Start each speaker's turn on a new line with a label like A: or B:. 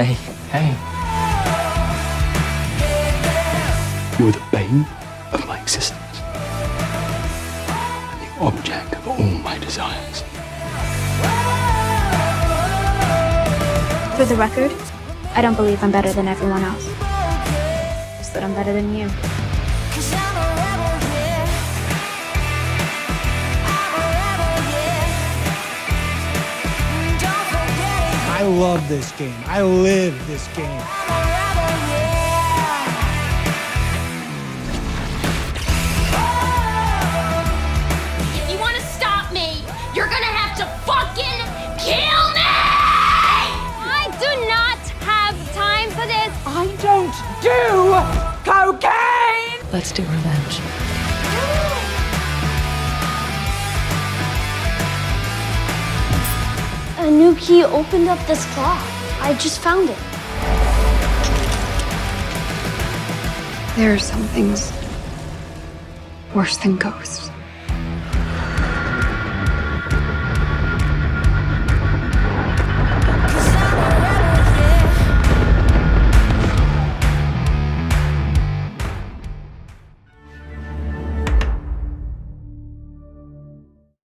A: Hey. Hey.
B: You're the bane of my existence. The object of all my desires.
C: For the record, I don't believe I'm better than everyone else. Just that I'm better than you.
D: I love this game. I live this game.
E: If you want to stop me, you're gonna have to fucking kill me! I do not have time for this.
F: I don't do cocaine!
G: Let's do revenge.
C: A new key opened up this clock. I just found it.
G: There are some things worse than ghosts.